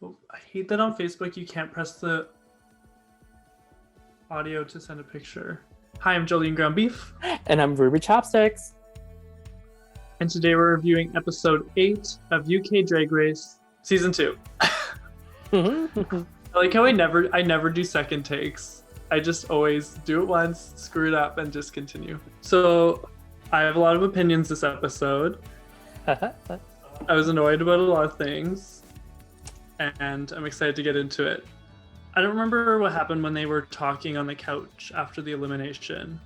I hate that on Facebook you can't press the audio to send a picture. Hi, I'm Jolene Ground Beef. And I'm Ruby Chopsticks. And today we're reviewing episode 8 of UK Drag Race Season 2. I like how I never do second takes. I just always do it once, screw it up, and just continue. So I have a lot of opinions this episode. I was annoyed about a lot of things, and I'm excited to get into it. I don't remember what happened when they were talking on the couch after the elimination.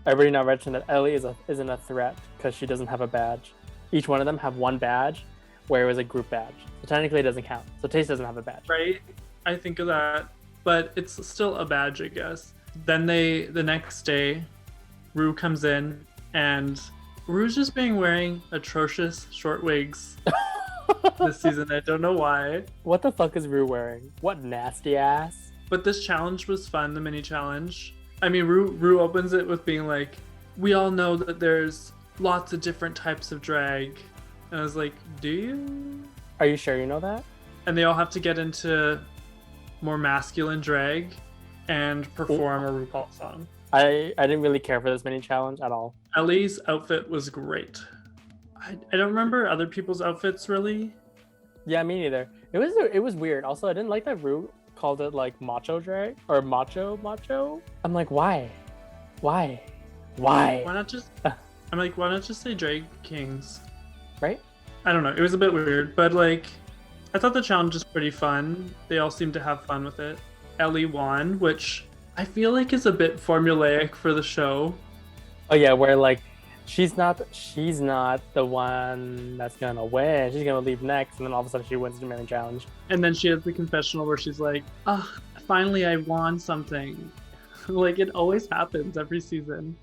I already now mentioned that Ellie isn't a threat because she doesn't have a badge. Each one of them have one badge, where it was a group badge. So technically it doesn't count. So Taste doesn't have a badge. Right? I think of that. But it's still a badge, I guess. Then the next day, Rue comes in, and Rue's just being wearing atrocious short wigs this season. I don't know why. What the fuck is Rue wearing? What nasty ass? But this challenge was fun, the mini challenge. I mean, Rue opens it with being like, we all know that there's lots of different types of drag. And I was like, do you? Are you sure you know that? And they all have to get into more masculine drag and perform a RuPaul song. I didn't really care for this mini challenge at all. Ellie's outfit was great. I don't remember other people's outfits really. Yeah, me neither. It was weird. Also, I didn't like that Rue called it like macho drag or macho. I'm like, why? Why not just say drag kings? Right? I don't know. It was a bit weird, but like I thought the challenge was pretty fun. They all seemed to have fun with it. Ellie won, which I feel like is a bit formulaic for the show. Oh yeah, where like she's not the one that's gonna win. She's gonna leave next, and then all of a sudden she wins the mini challenge. And then she has the confessional where she's like, finally I won something. Like it always happens every season.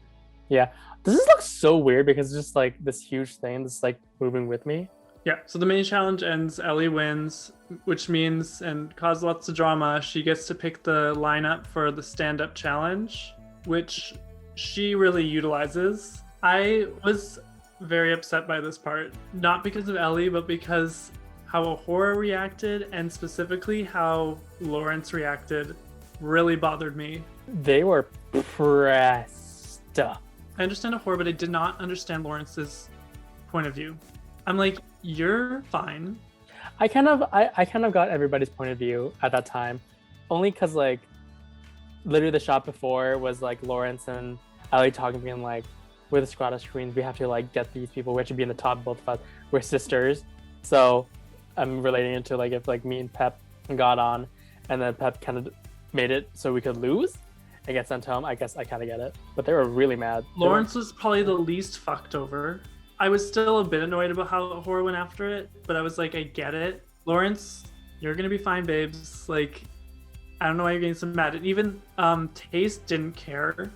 Yeah. Does this look so weird because it's just like this huge thing that's like moving with me? Yeah, so the mini challenge ends, Ellie wins, which means, and caused lots of drama, she gets to pick the lineup for the stand-up challenge, which she really utilizes. I was very upset by this part, not because of Ellie, but because how Horror reacted, and specifically how Lawrence reacted, really bothered me. They were pressed. I understand Horror, but I did not understand Lawrence's point of view. I'm like, you're fine. I kind of got everybody's point of view at that time, only because like literally the shot before was like Lawrence and Ellie talking, being like, we're the Scottish queens, we have to like get these people, we have to be in the top, both of us, we're sisters. So I'm relating it to like if like me and Pep got on and then Pep kind of made it so we could lose and get sent home. I guess I kind of get it, but they were really mad. Lawrence was probably the least fucked over. I was still a bit annoyed about how Horror went after it, but I was like, I get it. Lawrence, you're gonna be fine, babes. Like, I don't know why you're getting so mad. And even Taste didn't care.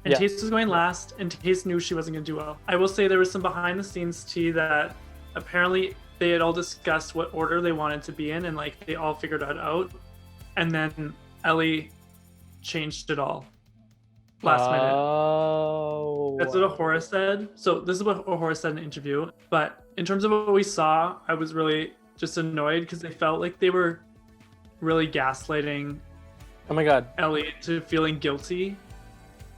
And Taste was going last, and Taste knew she wasn't gonna do well. I will say there was some behind the scenes tea that apparently they had all discussed what order they wanted to be in, and like they all figured it out. And then Ellie changed it all last minute. Oh, that's what Horror said. So this is what Horror said in an interview. But in terms of what we saw, I was really just annoyed because they felt like they were really gaslighting. Oh my god, Ellie to feeling guilty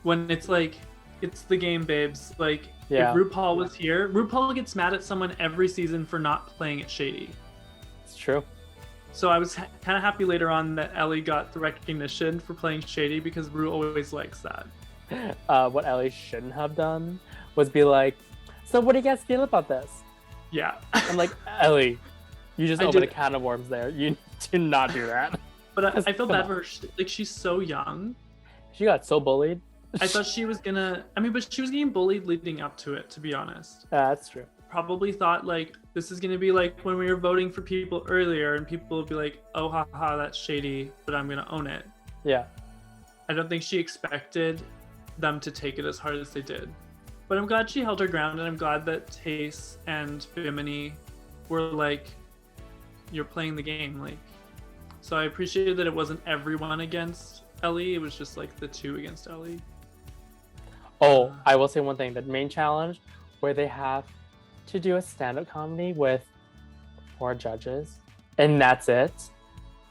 when it's like, it's the game, babes. Like if RuPaul was here, RuPaul gets mad at someone every season for not playing it shady. It's true. So I was kind of happy later on that Ellie got the recognition for playing shady because Ru always likes that. What Ellie shouldn't have done was be like, so what do you guys feel about this? Yeah. I'm like, Ellie, you just opened a can of worms there. You do not do that. But I feel bad for her. Like, she's so young. She got so bullied. I thought she was gonna... I mean, but she was getting bullied leading up to it, to be honest. That's true. Probably thought, like, this is gonna be like when we were voting for people earlier and people would be like, oh, haha, that's shady, but I'm gonna own it. Yeah. I don't think she expected them to take it as hard as they did. But I'm glad she held her ground, and I'm glad that Tace and Bimini were like, you're playing the game. Like, so I appreciated that it wasn't everyone against Ellie. It was just like the two against Ellie. Oh, I will say one thing. That main challenge where they have to do a stand-up comedy with 4 judges. and that's it.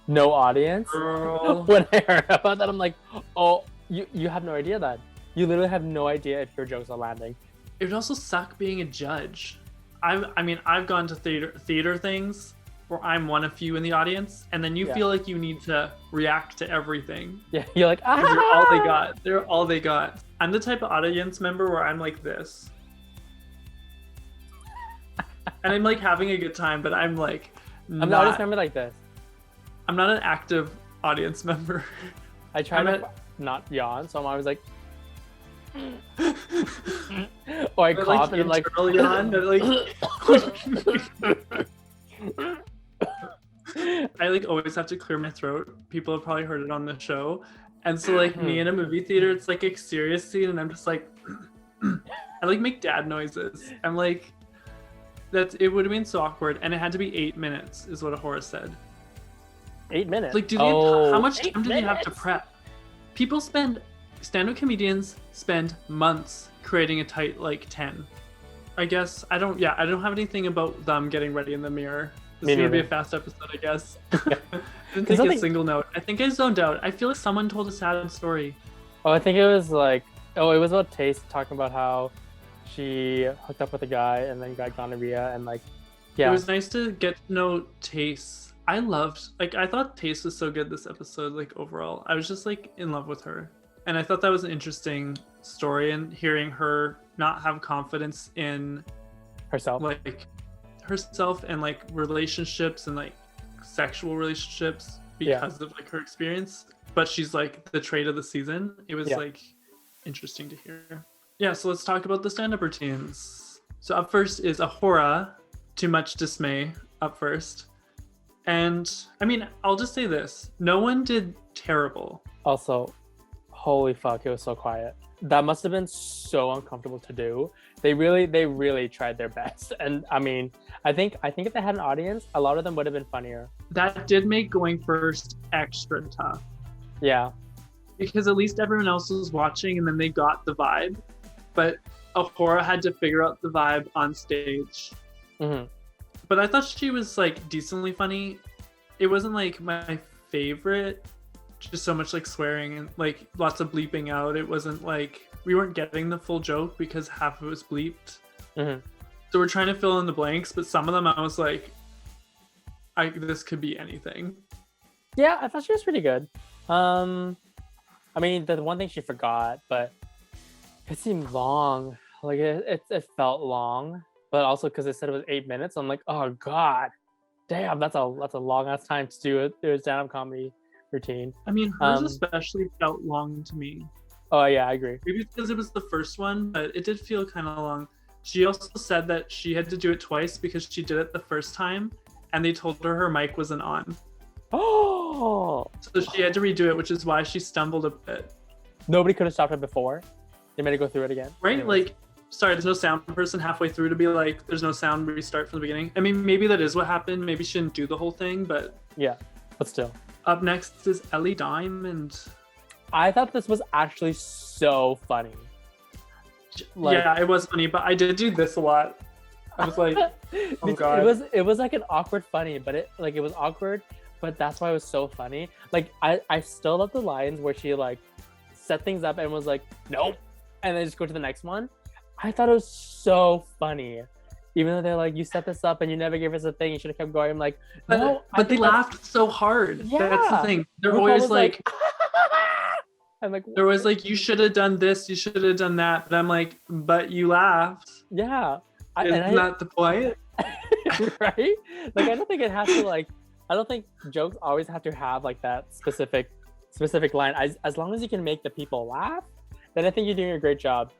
No audience. Girl. When I heard about that, I'm like, oh, you have no idea that. You literally have no idea if your jokes are landing. It would also suck being a judge. I've gone to theater things where I'm one of few in the audience, and then you feel like you need to react to everything. Yeah, you're like, ah! They're all they got. They're all they got. I'm the type of audience member where I'm like this. And I'm like having a good time, but I'm like I'm the audience member like this. I'm not an active audience member. I try to not yawn, so I'm always like, or I cough and I'm like, yawn, like I like always have to clear my throat. People have probably heard it on the show. And so like me in a movie theater, it's like a serious scene and I'm just like I like make dad noises. I'm like it would have been so awkward, and it had to be 8 minutes is what Ahura said. 8 minutes. Like how much time do they have to prep? People stand-up comedians spend months creating a tight like 10. I guess I don't have anything about them getting ready in the mirror. This is gonna be a fast episode, I guess. Didn't take a single note. I think I zoned out. I feel like someone told a sad story. Oh, I think it was like, it was about Taste talking about how she hooked up with a guy and then got gonorrhea and like, yeah. It was nice to get to know Taste. I thought Taste was so good this episode, like overall. I was just like in love with her. And I thought that was an interesting story, and hearing her not have confidence in herself and like relationships and like sexual relationships because of like her experience. But she's like the trait of the season. It was like interesting to hear. Yeah, so let's talk about the stand-up routines. So up first is Ahura, to much dismay, up first. And I mean, I'll just say this. No one did terrible. Also, holy fuck, it was so quiet. That must have been so uncomfortable to do. They really tried their best. And I mean, I think if they had an audience, a lot of them would have been funnier. That did make going first extra tough. Yeah. Because at least everyone else was watching and then they got the vibe. But Ahura had to figure out the vibe on stage. Mm-hmm. But I thought she was like decently funny. It wasn't like my favorite, just so much like swearing and like lots of bleeping out. It wasn't like we weren't getting the full joke because half of it was bleeped. Mm-hmm. So we're trying to fill in the blanks, but some of them I was like, this could be anything. Yeah, I thought she was pretty good. I mean, the one thing she forgot, but it seemed long. Like it felt long, but also because it said it was 8 minutes, I'm like, oh god, damn, that's a long ass time to do a stand-up comedy routine. I mean, hers especially felt long to me. Oh yeah, I agree. Maybe because it was the first one, but it did feel kind of long. She also said that she had to do it twice because she did it the first time and they told her mic wasn't on. Oh! So she had to redo it, which is why she stumbled a bit. Nobody could have stopped her before. They made her go through it again. Right? Anyways. Like, sorry, there's no sound person halfway through to be like, there's no sound, restart from the beginning. I mean, maybe that is what happened. Maybe she didn't do the whole thing, but... Yeah, but still. Up next is Ellie Diamond. I thought this was actually so funny. Like, yeah, it was funny, but I did do this a lot. I was like, oh god. It was like an awkward funny, but it was awkward, but that's why it was so funny. Like I still love the lines where she like set things up and was like, nope, and then just go to the next one. I thought it was so funny. Even though they're like, you set this up and you never gave us a thing, you should have kept going. I'm like, no. But they laughed so hard. Yeah. That's the thing. They're always like I'm like, there was like, you should have done this, you should have done that. But I'm like, but you laughed. Yeah. Isn't that the point? Right? Like, I don't think it has to like, I don't think jokes always have to have like that specific line. As long as you can make the people laugh, then I think you're doing a great job.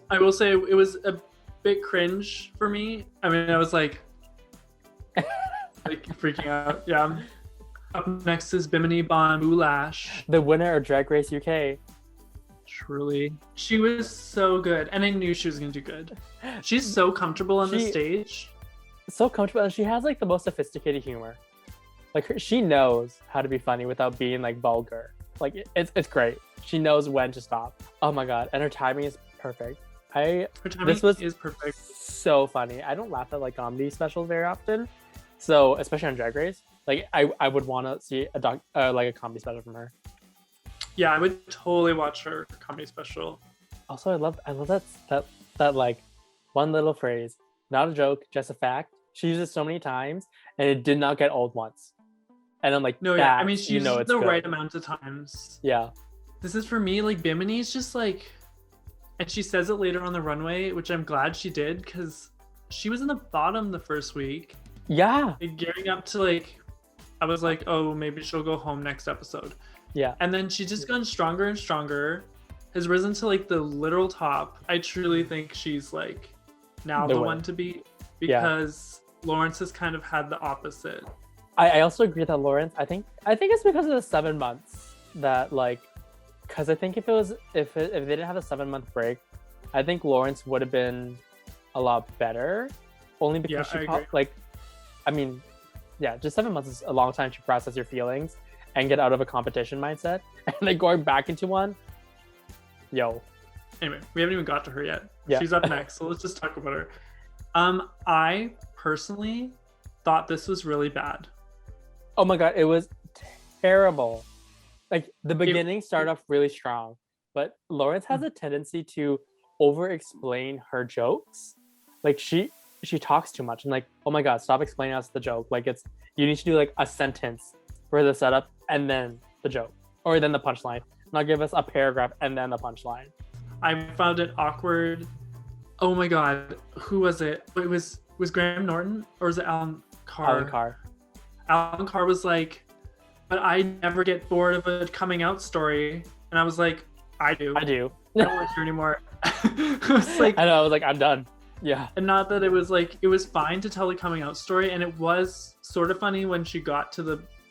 I will say it was a bit cringe for me. I mean, I was like freaking out. Yeah. Up next is Bimini Bon Boulash, the winner of Drag Race UK. Truly, she was so good, and I knew she was gonna do good. She's so comfortable on the stage. So comfortable, and she has like the most sophisticated humor. Like she knows how to be funny without being like vulgar. Like it's great. She knows when to stop. Oh my god, and her timing is perfect. This was perfect. So funny. I don't laugh at like comedy specials very often, so especially on Drag Race. Like I would want to see like a comedy special from her. Yeah, I would totally watch her comedy special. Also, I love that like one little phrase, not a joke, just a fact. She uses it so many times, and it did not get old once. And I'm like, No, yeah, I mean, she uses it the right amount of times. Yeah. This is for me, like, Bimini's just like, and she says it later on the runway, which I'm glad she did, because she was in the bottom the first week. Yeah. Like, gearing up to, like, I was like, oh, maybe she'll go home next episode. Yeah. And then she's just gotten stronger and stronger, has risen to, like, the literal top. I truly think she's, like, now the one to beat, because Lawrence has kind of had the opposite. I also agree that Lawrence, I think it's because of the 7 months that, like, because I think if they didn't have a 7-month break, I think Lawrence would have been a lot better. Only because just 7 months is a long time to process your feelings and get out of a competition mindset, and then going back into one. Anyway, we haven't even got to her yet. Yeah. She's up next, so let's just talk about her. I personally thought this was really bad. Oh my god, it was terrible. Like, the beginning started off really strong, but Lawrence has a tendency to over-explain her jokes. Like, she talks too much. I'm like, oh my god, stop explaining us the joke. Like, you need to do like a sentence for the setup and then the joke, or then the punchline. Not give us a paragraph and then the punchline. I found it awkward. Oh my god, who was it? It was Graham Norton, or was it Alan Carr? Alan Carr was like, but I never get bored of a coming out story. And I was like, I do. I don't work here anymore. I was like, I know, I was like, I'm done. Yeah. And not that it was like, it was fine to tell the coming out story, and it was sort of funny when she got to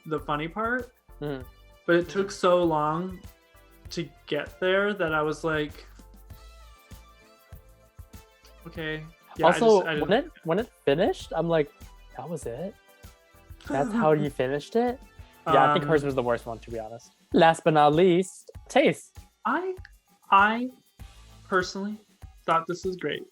the funny part. Mm-hmm. But it took so long to get there that I was like, okay. Yeah, also, when it finished, I'm like, that was it? That's how you finished it? Yeah, I think hers was the worst one, to be honest. Last but not least, Taste. I personally thought this was great.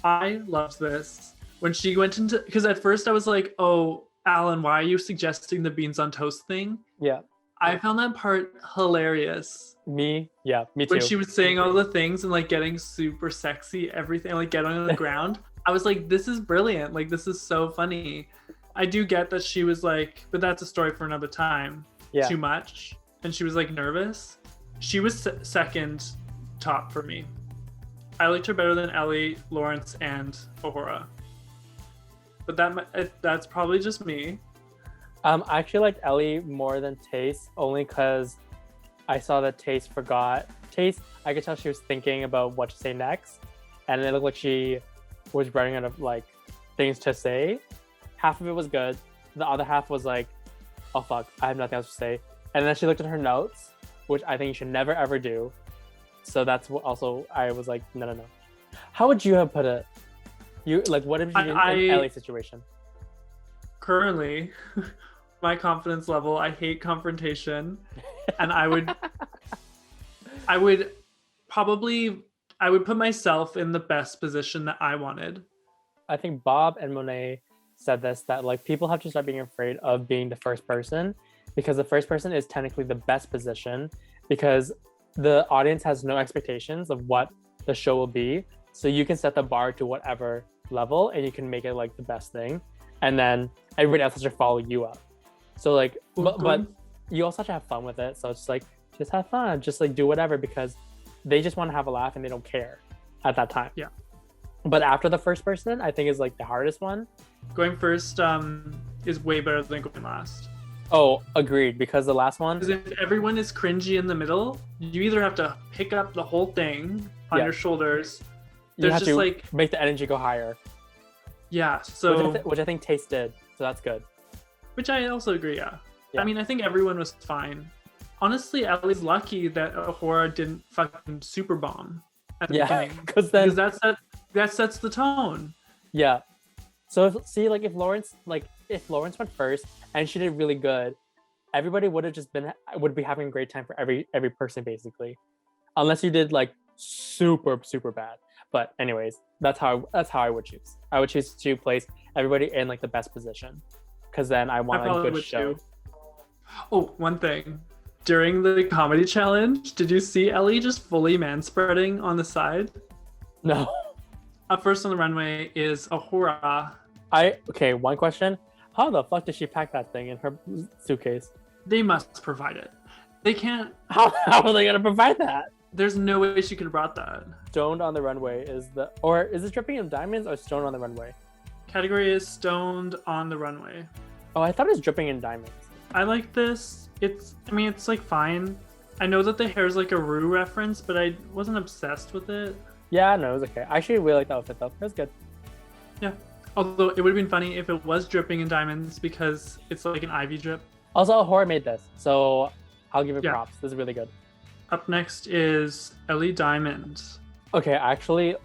I loved this. When she went into, because at first I was like, oh, Alan, why are you suggesting the beans on toast thing? Yeah. I found that part hilarious. Me too. When she was saying all the things and like getting super sexy, everything, like getting on the ground. I was like, this is brilliant. Like, this is so funny. I do get that she was like, but that's a story for another time. Yeah. Too much. And she was like nervous. She was second top for me. I liked her better than Ellie, Lawrence, and Ahura. But that's probably just me. I actually liked Ellie more than Taste, only because I saw that Taste forgot. Taste, I could tell she was thinking about what to say next, and it looked like she was running out of like things to say. Half of it was good. The other half was like, oh fuck, I have nothing else to say. And then she looked at her notes, which I think you should never ever do. So that's what also I was like, no. How would you have put it? You like, what if you in Ellie's situation? Currently, my confidence level, I hate confrontation, and I would put myself in the best position that I wanted. I think Bob and Monet said this, that like people have to start being afraid of being the first person, because the first person is technically the best position, because the audience has no expectations of what the show will be, so you can set the bar to whatever level and you can make it like the best thing, and then everybody else has to follow you up. So like, but you also have to have fun with it, so it's like, just have fun, just like do whatever, because they just want to have a laugh and they don't care at that time. Yeah. But after the first person, I think is like the hardest one. Going first is way better than going last. Oh, agreed. Because the last one, because if everyone is cringy in the middle, you either have to pick up the whole thing on your shoulders. You have to like make the energy go higher. Yeah. So which I think Taste did. So that's good. Which I also agree. Yeah. I mean, I think everyone was fine. Honestly, Ellie's lucky that Ahura didn't fucking super bomb at the beginning, because that sets the tone. Yeah. So if Lawrence went first and she did really good, everybody would be having a great time for every person basically, unless you did like super super bad. But anyways, that's how I would choose. I would choose to place everybody in like the best position. because then I I want a probably good would show. too. Oh, one thing. During the comedy challenge, did you see Ellie just fully manspreading on the side? No. Up first on the runway is Ahura. Okay, one question. How the fuck did she pack that thing in her suitcase? They must provide it. They can't. How are they gonna provide that? There's no way she could have brought that. Stoned on the runway is it dripping in diamonds or stoned on the runway? Category is stoned on the runway. Oh, I thought it was dripping in diamonds. I like this. It's like fine. I know that the hair is like a Rue reference, but I wasn't obsessed with it. Yeah, no, it was okay. I actually really like the outfit though. It was good. Yeah. Although it would have been funny if it was dripping in diamonds because it's like an ivy drip. Also, Horror made this, so I'll give it Yeah. props. This is really good. Up next is Ellie Diamond. Okay, I actually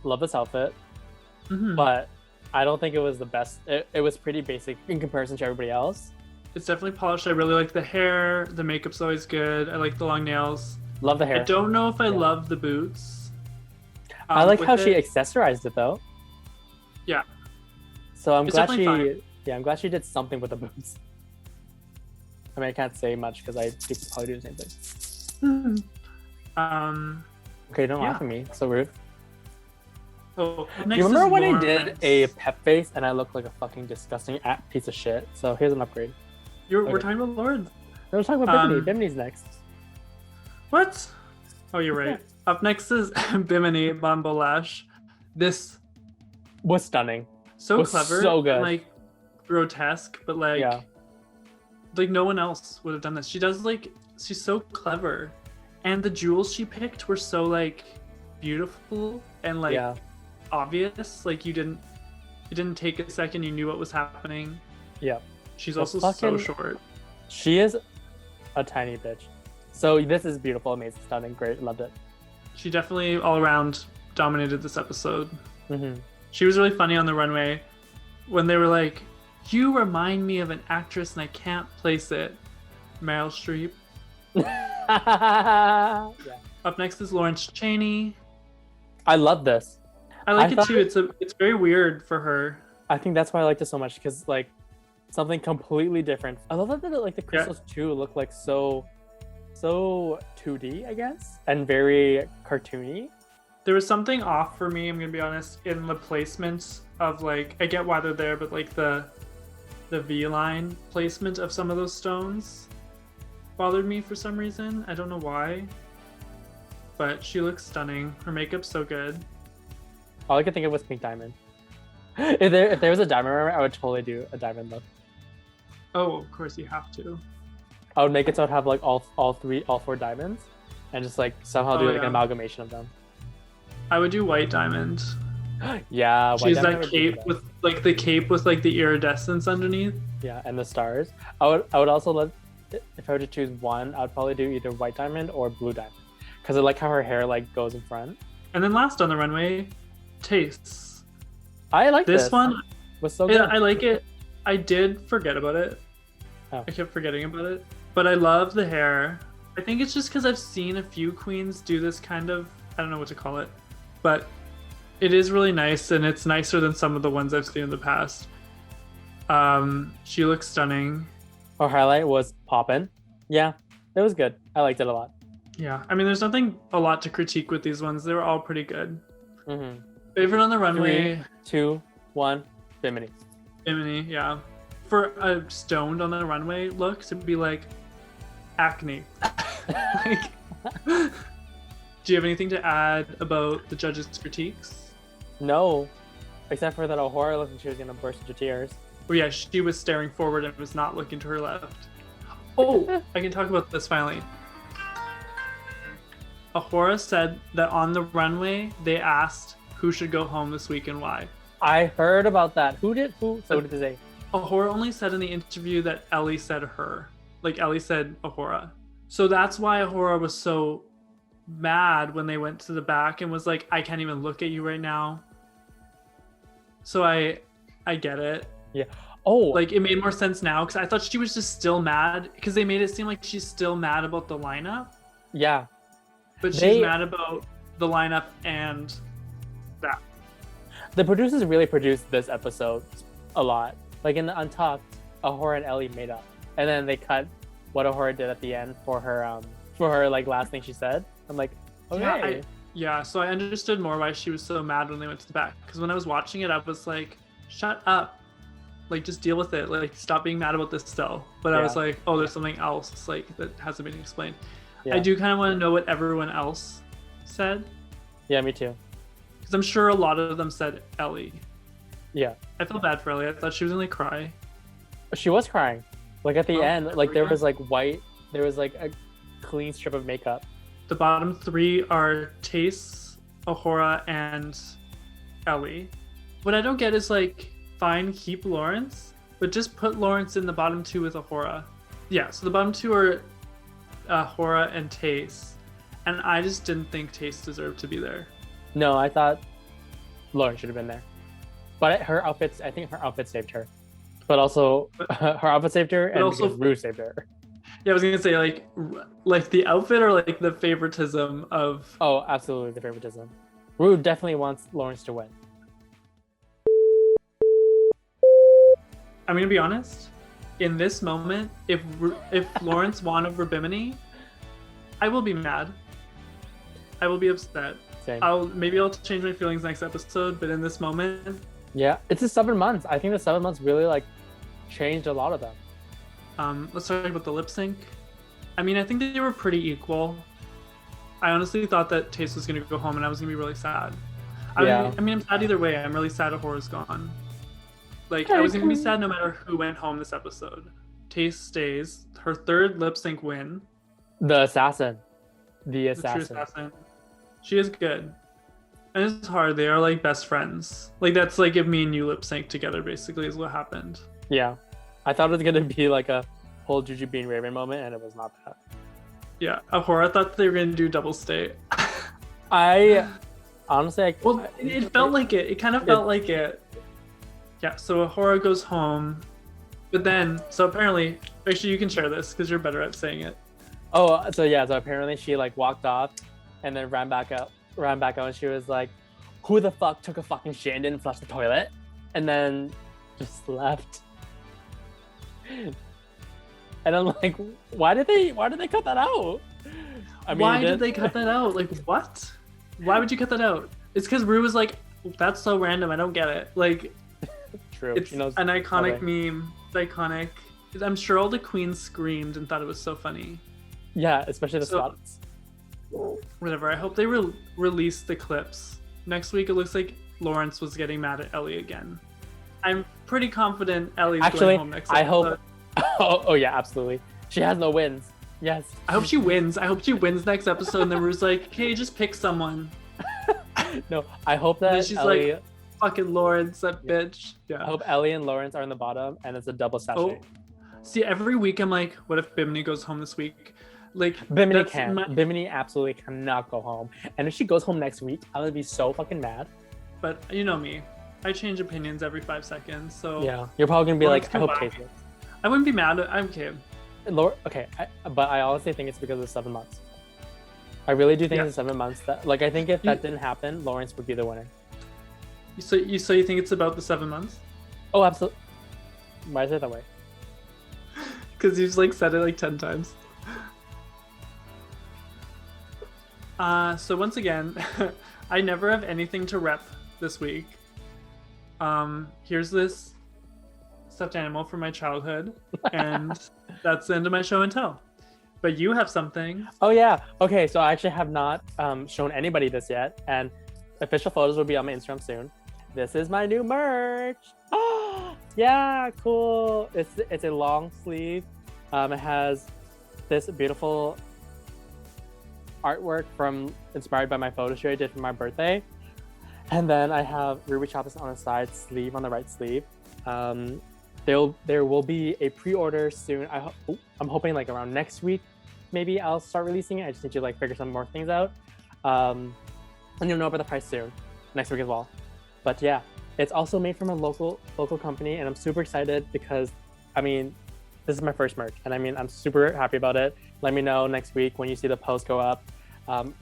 love this outfit, Mhm. but I don't think it was the best. It was pretty basic in comparison to everybody else. It's definitely polished. I really like the hair. The makeup's always good. I like the long nails. Love the hair. I don't know if I Yeah. love the boots. I like with how she it. accessorized it though. Yeah. So I'm It's glad definitely she. Yeah, I'm glad she did something with the boots. I mean, I can't say much because I do probably do the same thing. Okay, don't laugh Yeah. at me. So rude. Oh, Do you remember when I did a pep face and I looked like a fucking disgusting piece of shit? So here's an upgrade. We're Okay. talking about Lord. We're talking about Bimini. Um, Bimini's next. What? Oh, you're right. Up next is Bimini Bambolash. This Was stunning. so Was clever, so good. and, like grotesque, but like Yeah. no one else would have done this. She's so clever, and the jewels she picked were so like beautiful and like Yeah. obvious. Like you didn't take a second. You knew what was happening. Yeah. She's The also so fucking- short. She is a tiny bitch. So this is beautiful, amazing, stunning, great. Loved it. She definitely all around dominated this episode. Hmm She was really funny on the runway when they were like, "You remind me of an actress and I can't place it." Meryl Streep. Yeah. Up next is Lawrence Chaney. I love this. I like I it thought too. It's very weird for her. I think that's why I liked it so much because like something completely different. I love that like the crystals too look like so 2D, I guess, and very cartoony. There was something off for me, I'm gonna be honest, in the placement of like, I get why they're there, but like the V-line placement of some of those stones bothered me for some reason. I don't know why. But she looks stunning. Her makeup's so good. All I could think of was pink diamond. If there was a diamond armor, I would totally do a diamond look. Oh, of course you have to. I would make it so I'd have like all four diamonds, and just like somehow do Oh, like yeah. an amalgamation of them. I would do white diamond. Yeah, white She's diamond that would be cape good. with like the cape with like the iridescence underneath. Yeah, and the stars. I would also let, if I were to choose one, I would probably do either white diamond or blue diamond, because I like how her hair like goes in front. And then last on the runway, Tastes. I like This one, was so good. yeah, I like it. I did forget about it. Oh. I kept forgetting about it. But I love the hair. I think it's just because I've seen a few queens do this kind of, I don't know what to call it, but it is really nice, and it's nicer than some of the ones I've seen in the past. She looks stunning. Her highlight was poppin'. Yeah, it was good. I liked it a lot. Yeah, I mean, there's nothing a lot to critique with these ones. They were all pretty good. Mm-hmm. Favorite on the runway, 3, 2, 1, Bimini. Bimini, yeah. For a stoned on the runway look to be like acne. Like, do you have anything to add about the judges' critiques? No, except for that Ahura looked like she was gonna burst into tears. Oh yeah, she was staring forward and was not looking to her left. Oh, I can talk about this finally. Ahura said that on the runway they asked who should go home this week and why. I heard about that. Who? So what did they say? Ahura only said in the interview that Ellie said her. Like Ellie said Ahura. So that's why Ahura was so mad when they went to the back and was like, I can't even look at you right now. So I get it. Yeah. Oh, Like it made more sense now because I thought she was just still mad because they made it seem like she's still mad about the lineup, yeah. but she's They- mad about the lineup and that. The producers really produced this episode a lot. Like in the Untucked, Ahura and Ellie made up, and then they cut what Ahura did at the end for her like last thing she said. I'm like, okay. Yeah, so I understood more why she was so mad when they went to the back. Because when I was watching it, I was like, shut up. Like, just deal with it. Like, stop being mad about this still. But I was like, oh, there's something else like that hasn't been explained. Yeah. I do kind of want to know what everyone else said. Yeah, me too. Because I'm sure a lot of them said Ellie. Yeah. I felt bad for Ellie. I thought she was going to cry. She was crying. Like, at the end, like, there was, like, white. There was, like, a clean strip of makeup. The bottom three are Tace, Ahura, and Ellie. What I don't get is, like, fine, keep Lawrence, but just put Lawrence in the bottom two with Ahura. Yeah, so the bottom two are Ahura and Tace, and I just didn't think Tace deserved to be there. No, I thought Lawrence should have been there. But her outfits, I think her outfit saved her. But also, her outfit saved her, and also Rue saved her. Yeah, I was gonna say like the outfit or like the favoritism of. Oh, absolutely the favoritism. Rue definitely wants Lawrence to win. I'm gonna be honest. In this moment, if Lawrence won over Bimini, I will be mad. I will be upset. Same. Maybe I'll change my feelings next episode, but in this moment. Yeah, it's the 7 months. I think the 7 months really like changed a lot of them. Let's talk about the lip sync. I mean, I think they were pretty equal. I honestly thought that Taste was going to go home and I was going to be really sad. I mean, I'm sad either way. I'm really sad Ahora's gone. Like, I was going to be sad no matter who went home this episode. Taste stays. Her third lip sync win. The assassin. The true assassin. She is good. And it's hard. They are like best friends. Like, that's like if me and you lip sync together, basically, is what happened. Yeah. I thought it was gonna be like a whole Juju being Raven moment, and it was not that. Yeah, Ahura thought they were gonna do double stay. I honestly, it felt like it. It kind of felt like it. Yeah. So Ahura goes home, but then apparently, actually, you can share this because you're better at saying it. Oh, so apparently she like walked off, and then ran back out, and she was like, "Who the fuck took a fucking shit and didn't flush the toilet?" And then just left. And I'm like, why did they cut that out? I mean, why did they cut that out? Like, what? Why would you cut that out? It's because Rue was like, that's so random. I don't get it. Like, true. It's an iconic meme. It's iconic. I'm sure all the queens screamed and thought it was so funny. Yeah, especially the spots. Whatever. I hope they release the clips. Next week, it looks like Lawrence was getting mad at Ellie again. I'm pretty confident Ellie's going home next episode. I hope. Oh yeah, absolutely. She has no wins. Yes. I hope she wins. I hope she wins next episode, and then Rue's like, "Hey, just pick someone." No, I hope that and she's Ellie... like, "Fucking Lawrence, that bitch." Yeah. I hope Ellie and Lawrence are in the bottom, and it's a double sachet. Oh. See, every week I'm like, "What if Bimini goes home this week?" Like, Bimini can't. Bimini absolutely cannot go home, and if she goes home next week, I would be so fucking mad. But you know me. I change opinions every 5 seconds, so yeah, you're probably gonna be like, I hope Taste wins. I wouldn't be mad. I'm okay. But I honestly think it's because of the 7 months. I really do think it's 7 months that, like, I think if that didn't happen, Lawrence would be the winner. So you think it's about the 7 months? Oh, absolutely. Why is it that way? Because you've like said it like 10 times. So once again, I never have anything to rep this week. Here's this stuffed animal from my childhood, and that's the end of my show and tell. But you have something. Oh yeah. Okay, so I actually have not shown anybody this yet, and official photos will be on my Instagram soon. This is my new merch. Oh yeah, cool. It's a long sleeve. It has this beautiful artwork inspired by my photo shoot I did for my birthday. And then I have Ruby Choppas on the side sleeve on the right sleeve. There will be a pre-order soon. I'm hoping like around next week, maybe I'll start releasing it. I just need to like figure some more things out. And you'll know about the price soon, next week as well. But yeah, it's also made from a local company, and I'm super excited because, I mean, this is my first merch, and I mean, I'm super happy about it. Let me know next week when you see the post go up.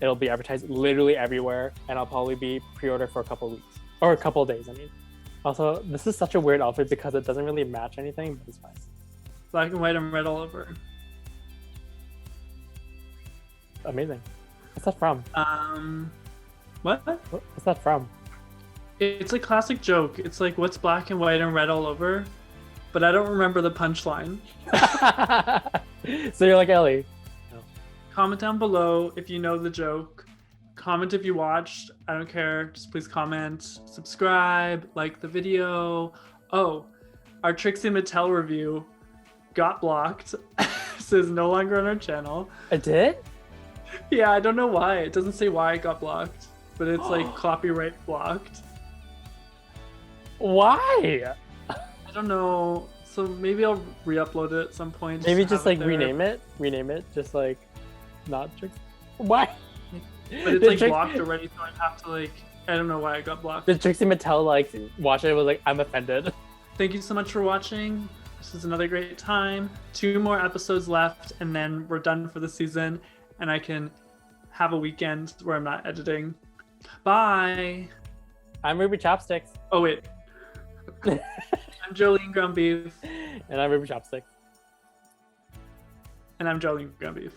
It'll be advertised literally everywhere, and I'll probably be pre-ordered for a couple weeks or a couple days. I mean, Also, this is such a weird outfit because it doesn't really match anything, but it's fine. Black and white and red all over. Amazing. What's that from? What? What's that from? It's a classic joke. It's like, what's black and white and red all over? But I don't remember the punchline. So you're like Ellie. Comment down below if you know the joke. Comment if you watched. I don't care. Just please comment. Subscribe. Like the video. Oh, our Trixie Mattel review got blocked. So it's no longer on our channel. It did? Yeah, I don't know why. It doesn't say why it got blocked. But it's like copyright blocked. Why? I don't know. So maybe I'll re-upload it at some point. Maybe just like rename it. Rename it. Just like not Trixie. Why? But it's like blocked already, so I'd have to like, I don't know why I got blocked. Did Trixie Mattel like watch it and was like, I'm offended? Thank you so much for watching. This is another great time. 2 more episodes left and then we're done for the season and I can have a weekend where I'm not editing. Bye. I'm Ruby Chopsticks. Oh wait. I'm Jolene Ground Beef. And I'm Ruby Chopsticks. And I'm Jolene Ground Beef.